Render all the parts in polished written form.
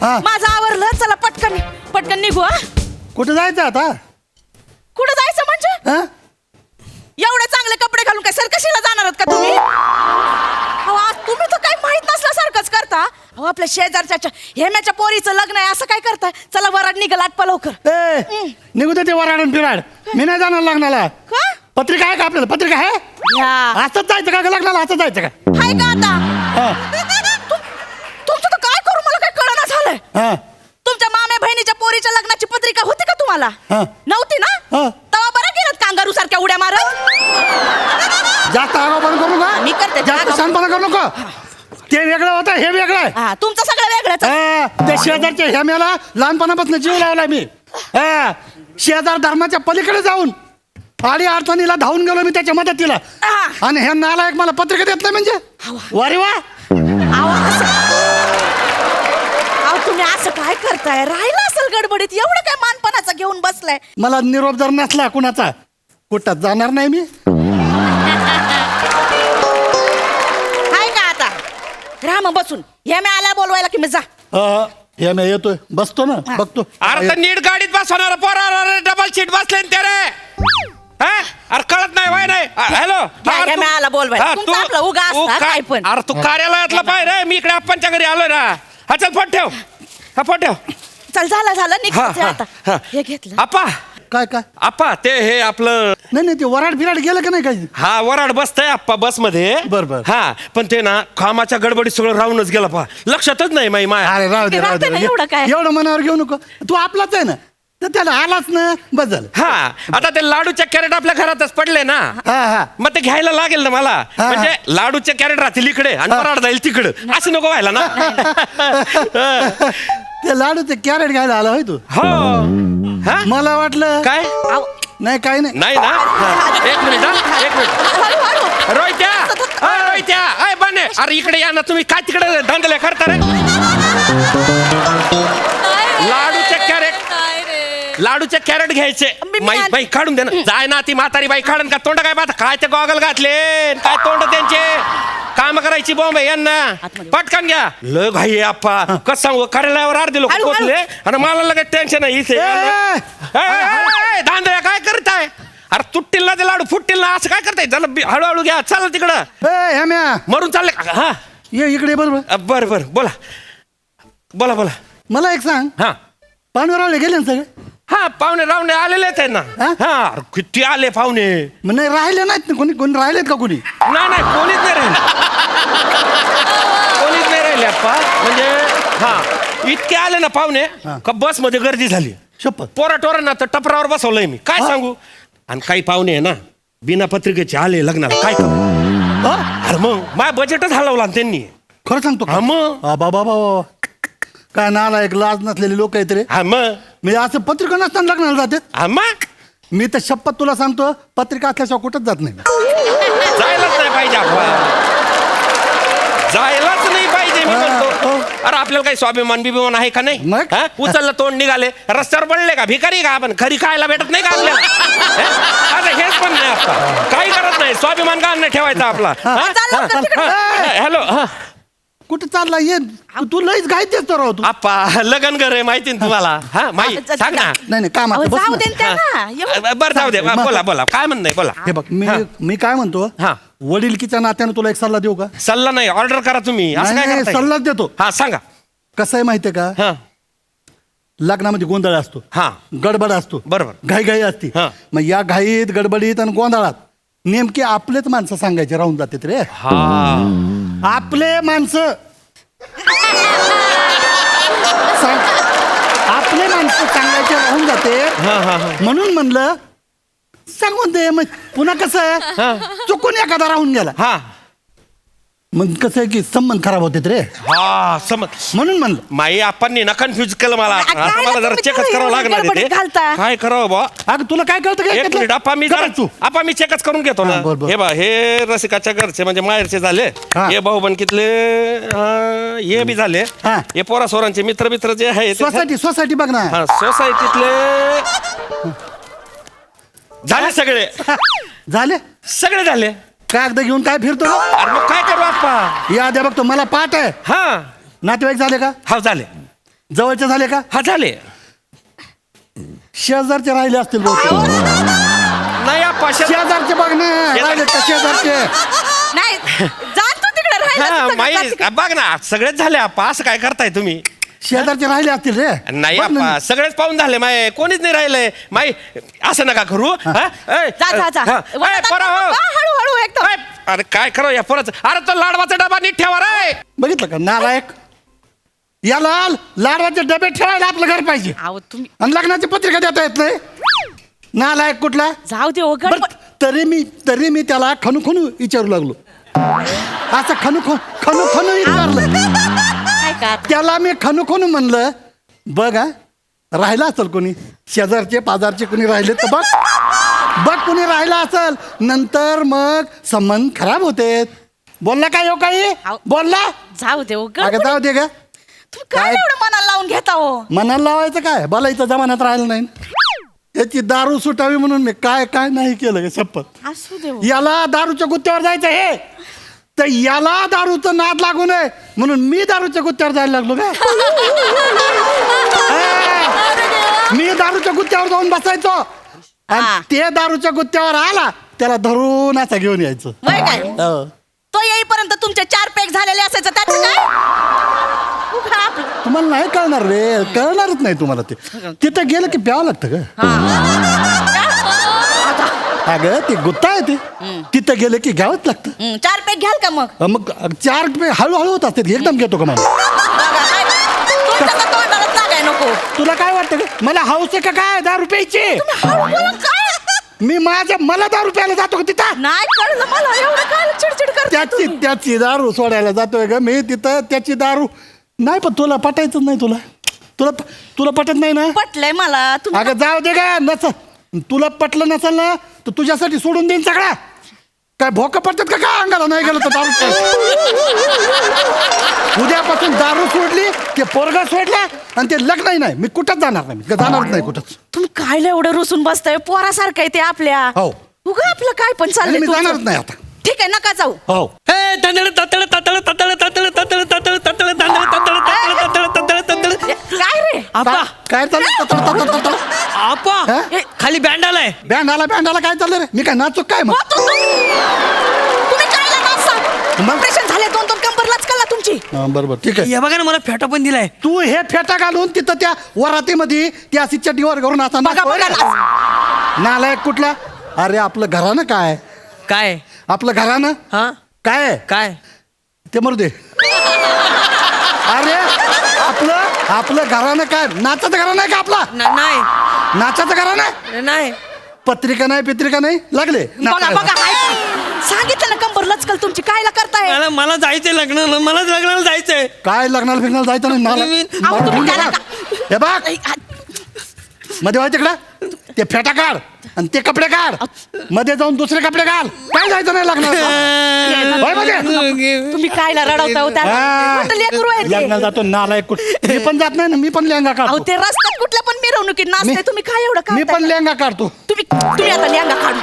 हा. माझं आवरलं, चला पटकन पटकन निघू. हा, कुठं जायचं आता? कुठं जायचं म्हणजे? हा? एवढे चांगले कपडे घालून काय सरकशीला जाणार आहात का तुम्ही? अहो, आज तुम्ही तर काही माहित नसल्यासारखंच करता. अहो, आपल्या शेजारच्या हेम्याच्या पोरीचं लग्न आहे, असं काय करताय? चला वराड निघाल, आटपा लवकर. ए निघू दे ते वराडून फिराड. मी नाही जाणार लग्नाला. का? पत्रिका आहे का आपल्याला? पत्रिका आहे? या. असंच जायचं का लग्नाला? असंच जायचं का? हाय का आता? हा. तुमचं तर काय करू मला काय कळना झालंय. हा. तुमच्या मामे बहिणीच्या पोरीच्या लग्नाची पत्रिका होती का तुम्हाला? हा. नव्हती ना? हा. तवा बरं गेलं कांगारू सारख्या उड्या मारत. जास्त आगाऊपणा करू मी नका. करते. जास्त शानपणा करू नको. ते वेगळं होतं, हे वेगळं आहे. हा, तुमचं सगळं वेगळंच. हा, त्या शेजारच्या ह्याम्याला लहानपणापासून जीव लावलाय मी. हा, शेजार धर्माच्या पलीकडे जाऊन आडी अडचणीला धावून गेलो मी त्याच्या मदतीला. हा. आणि ह्या नालायक मला पत्रिका देत नाही म्हणजे? वारे वा. अहो, तुम्ही असं काय करताय? राहिलं असेल गडबडीत, एवढं काय मानपणाचं घेऊन बसलाय. मला निरोप जर नसला कुणाचा, कुठं जाणार नाही मी. हाय का आता? राहा मग बसून. हे मी आला बोलवायला की मी जा. हे मी येतोय, बसतो ना, बघतो. अरे तर नीट गाडीत बसवणार पोरा डबल सीट बसले ते रे. हा? अरे कळत नाही वय नाही. हॅलो हे मी आला बोलवायला. तुमचं आपलं उगा असतं, काय पण. अरे तू कार्यालयातला पाय रे. मी इकडे आप्पांच्या घरी आलोय ना. हा चल फोन ठेव. हा फोन ठेव. चल झालं निघायचं हा, आता. हा. हे घेतलं. आप्पा काय काय? आप्पा ते हे आपलं नाही नाही, ते वराड फिराड गेलं का नाही काही? हा वराड बसतंय आप्पा बस मध्ये. बर. हा पण ते ना कामाच्या गडबडीत सगळं राहूनच गेलं पहा. लक्षातच नाही माई माया. अरे राहू दे, राहू राहते ना, दे. एवढं काय? एवढं मनावर घेऊ नको. तू आपलाच आहे ना, तर त्याला आलाच ना, बस झालं. हा आता ते लाडूच्या कॅरेट आपल्या घरातच पडले ना. हा. मग ते घ्यायला लागेल ना मला. हा. म्हणजे लाडूचे कॅरेट राहतील इकडे आणि वराड जाईल तिकडं. असं नको व्हायला ना. ते लाडूचे कॅरेट घ्यायला आला होय तू? हो हा? मला वाटलं काय अहो, नाही, काही नाही. नाही ना हा. एक मिनिट हा एक मिनिट. हळू. रोहित्या रोहित्या अय बने अरे इकडे या ना तुम्ही. काय तिकडे धांदले करता रे? लाडूचे कॅरेट घ्यायचे. बाई काढून दे ना. जाय ना ती म्हातारी बाई काढून का तोंड काय पाहता? काय ते गॉगल घातले काय तोंड त्यांचे. काम करायची बॉम्ब आहे यांना. पटकन घ्या. लय घाई आहे आप्पा. कसं सांगू कार्यालयावर अर्धे लोक हळू, पोचले आणि मला लगेच टेन्शन आहे इथे. धांदल्या काय करताय? अरे तुटतील ना ते लाडू फुटतील ना. असं काय करताय? चला हळूहळू घ्या. चला तिकडं. ह्याम्या मरून चालले हा. ये इकडे बरोबर. बर बोला बोला. मला एक सांग, हा पानवरवाले गेले ना सगळे? हा पाहुणे रावणे आलेलेच आहे ना. हा? हा अरे किती आले पाहुणे. मग नाही राहिले नाहीत ना कोणी? कोणी राहिलेत का कोणी? नाही कोणीच नाही राहिले. कोणीच नाही राहिले अप्पा. म्हणजे हा इतके आले ना पाहुणे का बस मध्ये गर्दी झाली. शपथ. पोराटोरांना तर टपरावर बसवलंय मी. काय सांगू. आणि काही पाहुणे आहे ना बिना पत्रिकेचे आले लग्नाला. काय करू? अरे मग माझ्या बजेटच हलवला ना त्यांनी. खरं सांगतो हा मग. बाबा काय नाला एक लाज नसलेले लोक आहेत रे. हा मग. म्हणजे असं पत्रिका नसताना लग्नाला जाते. हा मग मी तर शपथ तुला सांगतो, पत्रिका असल्याशिवाय कुठंच जात नाही. जायलाच नाही पाहिजे आपण. जायलाच नाही पाहिजे मी म्हणतो. अरे आपल्याला काही स्वाभिमान बिभिमान आहे का नाही? मग? हा? उचललं तोंड निघाले रस्त्यावर पडले का? भिकारी का आपण? खरी खायला भेटत नाही का आपल्याला? हा? आता हेच पण नाही आता. काही करत नाही. स्वाभिमान का नाही ठेवायचा आपला. हॅलो हा कुठं चालला? ये तू लईच घाईत दिसतो राव तू. आप्पा लगन घर आहे माहिती ना तुम्हाला. हा माहिती सांग ना. नाही काम अहो, आता जाऊ बस दे ना. ना त्यांना. बरं जाऊ दे. बोला काय म्हणणं आहे बोला. हे बघ मी काय म्हणतो, हा. वडीलकीच्या नात्यानं तुला एक सल्ला देऊ का? सल्ला नाही ऑर्डर करा तुम्ही. असं काय नाही, करताय? सल्लाच देतो. हा सांगा. कसं आहे माहितीये का, हा लग्नामध्ये गोंधळ असतो, हा गडबड असतो, बरोबर. घाई असते. हा. मग या घाईत गडबडीत आणि गोंधळात नेमके आपलेच माणसं सांगायचे राहून जातात रे. हा आपले माणसं आपले माणसं सांगायचे राहून जाते. म्हणून म्हणलं सांगून दे. मग पुन्हा कसं आहे, चुकून एखादा राहून गेला हा मग कसं आहे की संबंध खराब होते रे. हा समज. म्हणून म्हणलं माई आपण ना कन्फ्युज केलं मला. काय आता मला जरा तुम्ही चेकच काय करावं एवढं लागणार आहे गडबडीत ते. घालता? काय करावं बा? अगं तुला काय कळतं एक मिनिट काय? आपा मी कर तू. आपा मी चेकच करून घेतो ना. हा, बरं. हे बा हे रसिकाच्या घरचे म्हणजे माहेरचे झाले. हा. हे भाऊ बनकीतले हे बी झाले. हा. हे पोरा सोरांचे मित्र जे आहे ते- सोसायटी बघ ना. हा सोसायटीतले झाले सगळे. झाले सगळे झाले. कागद घेऊन काय फिरतो? अरे मग काय करू आप्पा? या द्या बघतो मला पाठ आहे. हा नातेवाईक झाले का? हा झाले. जवळचे झाले का? हा झाले. शेजारचे राहिले असतील बहुतेक. नाही आप्पा शेजारचे बघ ना, राहिले का शेजारचे? नाही जा तू तिकडे राहिला माई बघ ना सगळेच झाले आप्पा. असं काय करताय तुम्ही? शेजारचे राहिले असतील रे. नाही बघ ना. आप्पा सगळेच पाहून झाले माय. कोणीच नाही राहिलंय माई. असं नका करू. हा? ए, जा जा हा. ए, पोरं हो. हळूहळू एकदम. ए, अरे काय करू या पोराचं? अरे तो लाडवाचा डबा नीट ठेवा रे. बघितलं का नालायक? याला लाडवाचे डबे ठेवायला आपलं घर पाहिजे अहो तुम्ही आणि लग्नाची पत्रिका देता येत नाही. नालायक कुठला? जाऊ दे ओ बरं, तरी मी त्याला खनू विचारू लागलो. असं खनू विचारलं काय का त्याला. मी खनू म्हणलं बघ हा, राहिला असेल कोणी शेजारचे पाजारचे कोणी राहिले तर बघ कोणी राहिला असेल. नंतर मग संबंध खराब होते. बोलला काय हो काही? बोलला? जाऊ दे ओ अगं जाऊ दे का? तुम्ही काय एवढं मनाला लावून घेता हो? मनाला लावायचं काय? बोलायचं जमान्यात राहिलं नाही. याची दारू सुटावी म्हणून मी काय नाही केलं शपथ. असू दे ओ. याला दारूच्या गुत्त्यावर जायचं हे तर याला दारूचं नाद लागू नये म्हणून मी दारूच्या गुत्त्यावर जायला लागलो का? मी दारूच्या गुत्त्यावर जाऊन बसायचो हा. आणि ते दारूच्या गुत्त्यावर आला त्याला धरून असं घेऊन यायचं. वय काय हो. तो येईपर्यंत तुमचे 4 पॅक झालेले असायचं त्याचं काय? उगा आपलं. तुम्हाला नाही कळणार रे, कळणारच नाही तुम्हाला ते. तिथं गेलं की प्यावं लागतं का? अगं ते गुत्ता आहे ते. तिथं गेलं की घ्यावंच लागतं. 4 पॅक घ्याल का मग? मग 4 हळूहळू होत असते. एकदम घेतो का मला? बघा, काय तुमच्या तोंडालाच लागाय नको. तुला काय वाटतं का? मला हाऊस आहे का काय 10 रुपयाची? हळू बोला काय? मी मला 10 रुपयाला जातो का तिथं? नाही कळलं मला एवढं काय चिडचिड करता तुम्ही? त्याची दारू सोडायला जातोय का मी तिथं? त्याची दारू नाही. पण तुला पटायचंच नाही. तुला पटत नाही ना? पटलंय मला तुम्ही. अगं जाऊ दे का नसल. तुला पटलं नसेल ना तर तुझ्यासाठी सोडून देईन सगळा. काय भोकं पडतात का काय अंगाला नाही गेलं तर दारू? उद्यापासून दारू सोडली, ते पोरगा सोडला आणि ते लग्नही नाही. मी कुठंच जाणार नाही. मी जाणारच नाही कुठंच. तुम्ही काय एवढं रुसून बसताय? पोरासारखं आहे ते आपल्या. हो. उगा आपलं काय पण आणि चाललंय मी तुमचं. जाणारच नाही आता. ठीक आहे नका जाऊ. हो. काय रे? आपा काय चाललं? आपा हा? खाली बँड आलाय. बँड आला काय चाललं रे? मी काय नाचू काय मग? हो, तुम्ही काय नाचता? मग? ऑपरेशन झाले 2 कंबर लचकला तुमची. बरोबर ठीक आहे. हे बघा ना मला फेटा पण दिलाय. तू हे फेटा घालून तिथं त्या वरातीमध्ये ती अशी चड्डीवर घरून असा बघा बघा नाचतोय. नालायक कुठला? अरे आपलं घरानं काय? काय? आपलं घरानं हा काय काय? ते मरू दे. अरे आपलं घरानं काय? नाचाचं घरानं आहे का आपला? नाही नाचाचं घरानं? नाही. पत्रिका नाही लागले बघा बघा हाय. सांगितलं ना कंबर लचकल तुमची. कायला करताय? मला जायचंय लग्नाला. मलाच लग्नाला जायचंय. काय लग्नाला फिरणार जायचं नाही नालायक. अहो, तुम्ही त्याला हे बघ मध्ये व्हायचं तिकडं ते फेटा काढ आणि ते कपडे काढ. मध्ये जाऊन दुसरे कपडे घाल. काय जायचं नाही लग्नाला. तुम्ही कायला रडवता होता? लग्नाला जातो नालायक कुठं. मी पण जात नाही ना. मी पण लेहंगा अहो काढतो. ते रस्त्यात कुठल्या पण मिरवणुकीत नाचताय तुम्ही. काय एवढं मी काय पण लेहंगा काढतो. तुम्ही आता लेंगा काढू.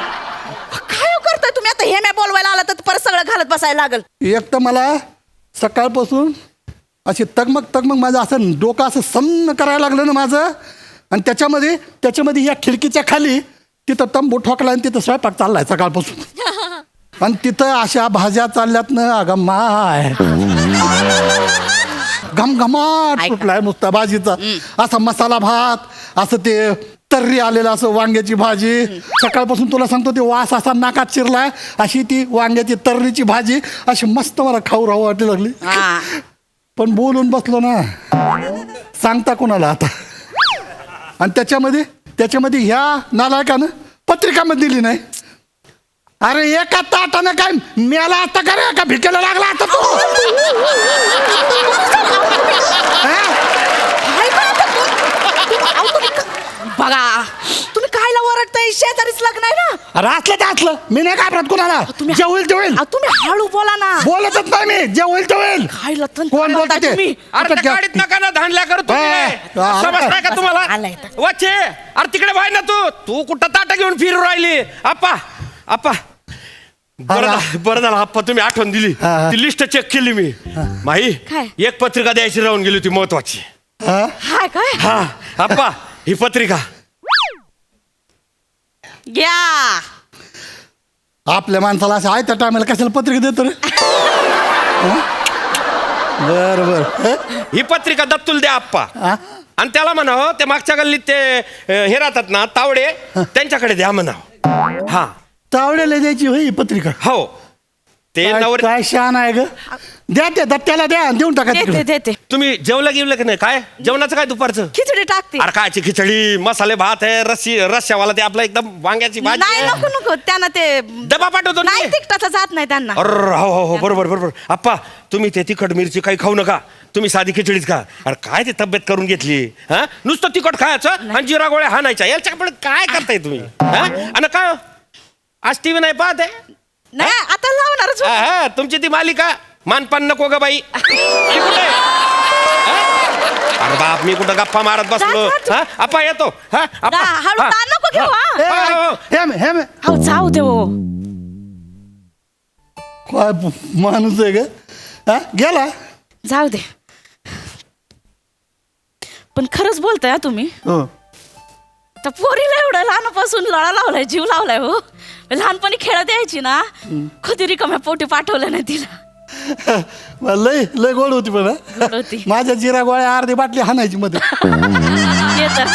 काय करताय तुम्ही? आता हे मी बोलवायला आला तर परत सगळं घालत बसायला लागल. एक तर मला सकाळपासून अशी तगमग माझं असं डोकं असं सन्न करायला लागलं ना माझं. आणि त्याच्यामध्ये या खिडकीच्या खाली तिथं तंबू ठोकला आणि तिथं स्वयंपाक चाललाय सकाळपासून. आणि तिथं अशा भाज्या चालल्यात ना. अगं माय घमघमाट सुटलाय नुसता भाजीचा. असा मसाला भात, असं ते तर्री आलेलं असं वांग्याची भाजी. सकाळपासून तुला सांगतो ते वास असा नाकात शिरलाय. अशी ती वांग्याची तर्रीची भाजी अशी मस्त मला खाऊ राहू वाटली लागली. पण बोलून बसलो ना. सांगता कोणाला आता? आणि त्याच्यामध्ये ह्या नालायकानं पत्रिकामध्ये दिली नाही. अरे एका ताटानं काय मेला आता का रे? का भिकेला लागला आता तू? बघा तुम्ही कायला ओरडताय? शेजारीच लग्न आहे ना. अरे असलं ते असलं. मी नाही घाबरत कोणाला. जे होईल ते होईल. अहो, तुम्ही हळू बोला ना. बोलतच नाही मी. जे होईल ते होईल. खायला कोण बोलतंय ते? तुम्ही. अरे त्या गाडीत नका ना धांडल्या करू तुम्ही. समजताय का तुम्हाला? आलाय. वाचे अरे तिकडे व्हाय ना तू कुठं ताटा घेऊन फिरू राहिली? आप्पा बरं झालं आप्पा तुम्ही आठवण दिली. ती लिस्ट चेक केली मी. माही काय? एक पत्रिका द्यायची राहून गेली होती महत्वाची. हा? हाय काय हा आप्पा ही पत्रिका घ्या आपल्या माणसाला असं आहे त्या टायमाला कशाला पत्रिका देतो रे बर बर ही पत्रिका दत्तूल द्या आप्पा आणि त्याला म्हणावं ते मागच्या गल्लीत ते हे राहतात ना तावडे त्यांच्याकडे द्या म्हणावं. हा तावड्याला द्यायची होय ही पत्रिका हो ते काय नवर काय शान आहे ग द्या ते दत्त्याला द्या आणि देऊन टाका देते तिकडे देते तुम्ही जेवलं गिवलं की नाही काय जेवणाचं काय दुपारचं खिचडी टाकते अरे कायची खिचडी मसाले भात आहे रस्स्यावाला ते आपलं एकदम वांग्याची भाजी नाही आहे. नको नको त्यांना ते डबा पाठवतो ना नाही मी. तिकटाचा जात नाही त्यांना अरे हो हो हो बरोबर बरोबर आप्पा तुम्ही ते तिखट मिरची काही खाऊ नका तुम्ही साधी खिचडीच खा अरे काय ते तब्येत करून घेतली हा नुसतं तिखट खायचं आणि जिरा गोळ्या हाणायच्या याच्या आपण काय करताय तुम्ही हा आणि काय आज टीव्ही नाही पाहत आहे नाही आता लावणारच होते. हा, तुमची ती मालिका मानपान नको ग बाई ही कुठे आहे? हा? अरे बाप मी कुठं गप्पा मारत बसलो हा आप्पा येतो हा आप्पा, हळू हा. ताण नको घेऊ ए, हा हो, हो. हे मे हो जाऊ दे हो काय माणूस आहे ग हा गेला जाऊ दे पण खरंच बोलताय हा तुम्ही हो तर पोरीला एवढं लहानपासून लळा लावलाय जीव लावलाय हो लहानपणी खेळत यायची ना कधी रिकाम्या पोटी पाठवलं नाही तिला लय लय गोड होती पण गोड होती. माझ्या जिरा गोळ्या अर्धी बाटली हाणायची मध्ये हे तर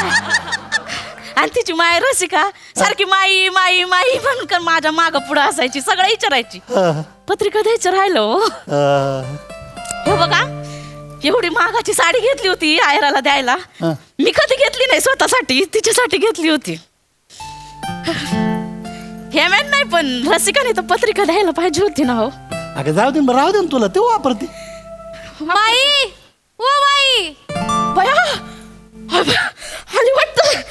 आणि तिची माय रसिका सारखी माई माई माई म्हणून माझ्या माग पुढं असायची सगळं विचारायची पत्रिका द्यायचं राहिलं हो. हे बघा एवढी महागाची साडी घेतली होती आयराला द्यायला मी कधी घेतली नाही स्वतःसाठी तिच्यासाठी घेतली होती हे मॅन नाही पण रसिकाने तर पत्रिका द्यायला पाहिजे होती ना हो अगं जाऊ दे राहू दे ना तुला ते वापरते माई ओ माई बया आली वाटतं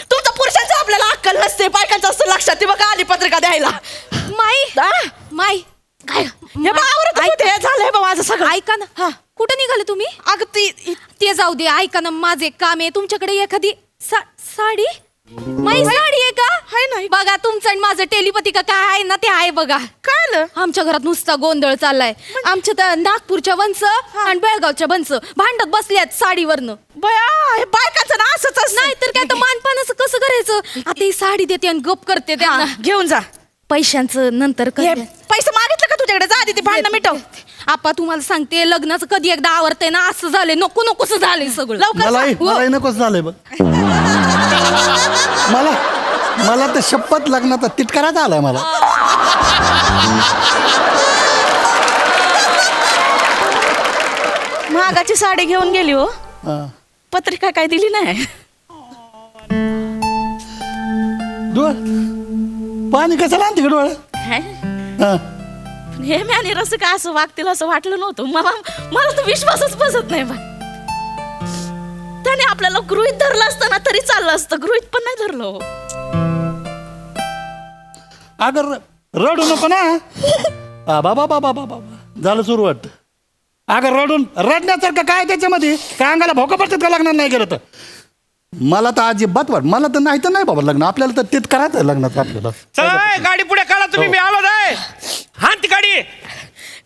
तुमच्या पुरुषांचं आपल्याला अक्कल नसते बायकांचं असं लक्षात ते बघा आली पत्रिका द्यायला माई माई काय हे बघ आवरत होते झालंय बा माझं सगळं ऐका ना हा कुठं निघाले तुम्ही अगं ती ते जाऊ दे ऐका ना माझं एक काम आहे तुमच्याकडे एखादी साडी माई साडी आहे का हाय नाही बघा तुमचं आणि माझं टेलिपती का काय आहे ना ते आहे बघा काय आलं आमच्या घरात नुसता गोंधळ चाललाय आमच्या तर नागपूरच्या वंच आणि बेळगावच्या वंच भांडत बसल्यात साडीवरनं बया हे बायकांचं ना असंच असतं. नाही तर काय तर मानपानाचं कसं करायचं आता ही साडी देते आणि गप करते त्यांना घेऊन जा पैशांचं नंतर हे, करते. पैसे मागितलं का तुझ्याकडे जा आधी ते भांडणं मिटव आपा तुम्हाला सांगते लग्नाचं कधी एकदा आवडतंय ना असं झालंय नको नकोस झालंय सगळं लवकर मलाही जा. मलाही नकोच झालंय बघ मला तर शपथ लग्नाचा तिटकाराच आलाय मला महागाची साडी घेऊन गेली हो हा. पत्रिका काय दिली नाही डोळ पाणी कशाला आणते डोळ काय? हे मी आणि रस काय असं वागतील असं वाटलं नव्हतं मला तर विश्वासच बसत नाही बा त्याने आपल्याला गृहीत धरलं असतं ना तरी चाललं असतं गृहीत पण नाही धरलं हो. अगं रडू नको ना बाबा बाबा बाबा झालं सुरू वाटतं अगं रडण्यासारखं काय त्याच्यामध्ये काय अंगाला भोका पडतात का लग्नात नाही गेलं तर मला तर अजिबात वाट मला तर नाही बाबा लग्न आपल्याला तर तेच करायचं आहे लग्नात आपल्याला चला ए, गाडी पुढे काढा तुम्ही मी आलो नाही हा ती गाडी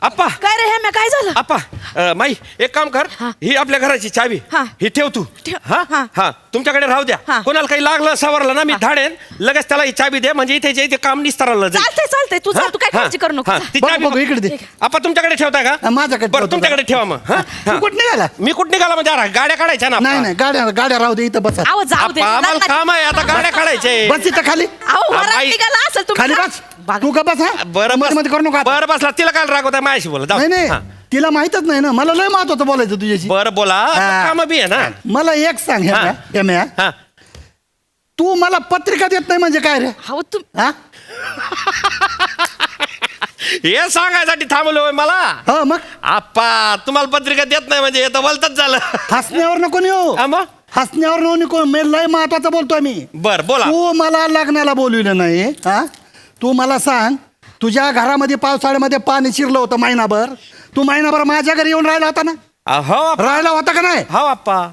आप्पा काय रे हे मी काय झालं आप्पा माई एक काम कर ही आपल्या घराची चावी हा. ही ठेव तू ठेव. हा हा. हा तुमच्याकडे राहू द्या हा. कोणाला काही लागलं सवरलं ना मी धाडेन लगेच त्याला ही चावी दे म्हणजे इथे जे इथे काम निस्तारलं जाईल. चालतंय चालतंय तू जा हा? तू काय हा. काळजी करू नको हा. जा. ती बघ, चावी बघ, इकडे दे. आप्पा तुमच्याकडे ठेवताय का माझ्याकडे बरं ठेवतो. तुमच्याकडे ठेवा मग हा? तू हा. कुठं निघाला मी कुठं निघाला म्हणजे अरे, गाड्या काढायच्या ना नाही आप्पा. नाही गाड्या राहू दे इथं बसा अहो जाऊ दे आप्पा, आम्हाला काम आहे आता गाड्या काढायचे बस इथं खाली अहो आ, वरात बाई. निघाला असेल तुम्ही खाली जा. बस बघा. तू का बस हा बरं बस मध्ये करू नका आता. बरं बसला तिला काय रागवताय माझ्याशी बोला जाऊ. नाही नाही हा. तिला माहितच नाही ना मला लय महत्वाचं बोलायचं तुझ्याशी बरं बोला हा. काम बी आहे ना मला एक सांग हा. हेम्या हा तू मला पत्रिका देत नाही म्हणजे काय रे अहो तू हा हे सांगायसाठी थांबलोय मला हो मग आप्पा तुम्हाला पत्रिका देत नाही म्हणजे हे तर बोलतच झालं हसण्यावर नको येऊ हा मग? हसण्यावर नको मी लय महत्वाचं बोलतोय मी बर बोला तू मला लग्नाला बोलविलं नाही हा तू मला सांग तुझ्या घरामध्ये पावसाळ्यामध्ये पाणी शिरलं होतं महिनाभर तू महिनाभर माझ्या घरी येऊन राहिला होता ना हो आप्पा. राहिला होता का नाही हो आप्पा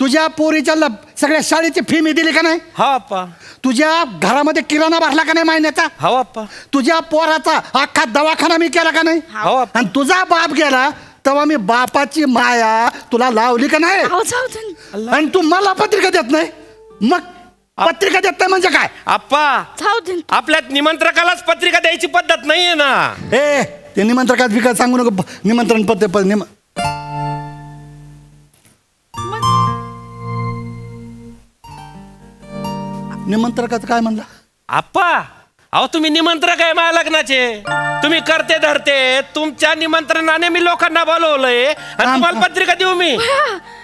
तुझ्या पोरीच्या सगळ्या शाळेची फी मी दिली का नाही हो आप्पा तुझ्या घरामध्ये किराणा भरला का नाही महिन्याचा हो आप्पा तुझ्या पोराचा अख्खा दवाखाना मी केला का नाही हो आप्पा. आणि तुझा बाप गेला तेव्हा मी बापाची माया तुला लावली का नाही अहो जाऊ दे आणि तू मला पत्रिका देत नाही मग पत्रिका देत नाही म्हणजे काय? आप्पा जाऊ दे. आपल्यात निमंत्रकालाच पत्रिका द्यायची पद्धत नाहीये ना. ए ते निमंत्रकात विकास सांगू नको. निमंत्रण निमंत्रकाचं काय म्हणला? आप्पा अहो तुम्ही निमंत्रक आहे माझ्या लग्नाचे. तुम्ही करते धरते तुमच्या निमंत्रणाने मी लोकांना बोलवलंय आणि तुम्हाला पत्रिका देऊ मी?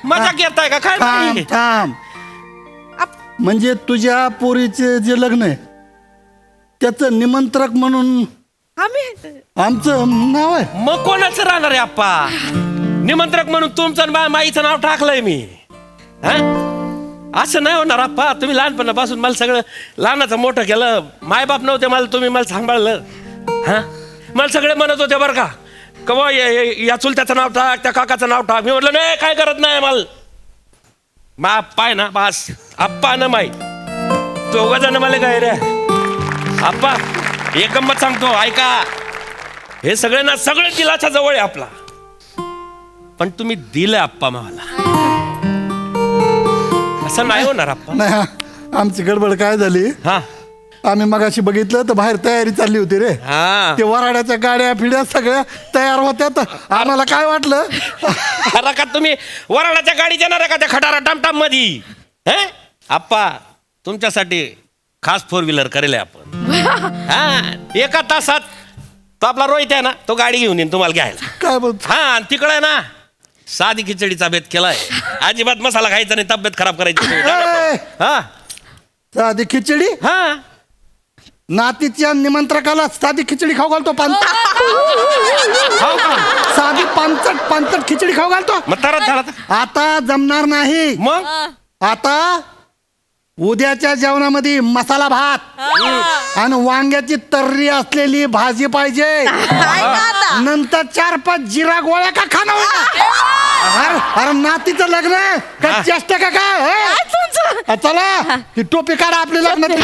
मजा घेताय का काय? थांब नाही. थांब. म्हणजे तुझ्या पोरीचे जे लग्न आहे त्याचं निमंत्रक म्हणून आम्ही आमचं नाव आहे. मग कोणाचं राहणार आहे आप्पा? निमंत्रक म्हणून तुमचं आणि माईचं नाव टाकलंय मी. हा? असं नाही होणार आप्पा. तुम्ही लहानपणापासून मला सगळं लहानाचं मोठं केलं. मायबाप नव्हते मला, तुम्ही मला सांभाळलं. हा मला सगळे म्हणत होते बरं का कवा या चुलत्याचं नाव टाक त्या काकाचं नाव टाक. मी म्हटलं नाही काय करत नाही मला. मा पाय ना बास आप्पा ना माई दोघं जण मला काय रे आप्पा. एक गंमत सांगतो ऐका. हे सगळे ना सगळे दिलाच्या जवळ आहे आपला. पण तुम्ही दिलं आप्पा मला. असं नाही होणार आप्पा. नाही आमची गडबड काय झाली, हा आम्ही मगाशी बघितलं तर बाहेर तयारी चालली होती रे. हा ते वराड्याच्या गाड्या फिड्या सगळ्या तयार होत्या तर आम्हाला काय वाटलं अरे का तुम्ही वराडाच्या गाडी देणार आहे का त्या खटारा टामटाम मध्ये? हे आप्पा तुमच्यासाठी खास 4 व्हीलर करेल आपण. हा एका तासात तो आपला रोहित आहे ना तो गाडी घेऊन येईन तुम्हाला घ्यायला. काय बोलतो? हा आणि तिकडे आहे ना साधी खिचडीचा बेत केलाय. अजिबात मसाला खायचा नाही तब्येत खराब करायची. ए! हा साधी खिचडी? हा नातीच्या निमंत्रकाला साधी खिचडी खाऊ घालतो. साधी पानचट खिचडी खाऊ घालतो. मग तरच झाला तर. आता जमणार नाही. मग आता उद्याच्या जेवणामध्ये मसाला भात आणि वांग्याची तर्री असलेली भाजी पाहिजे. नंतर 4-5 जिरा गोळ्या का खाणं होईल? अरे नातीचं लग्न आहे का चेष्टा का काय? चला ती टोपी काढा आपली लग्नाची.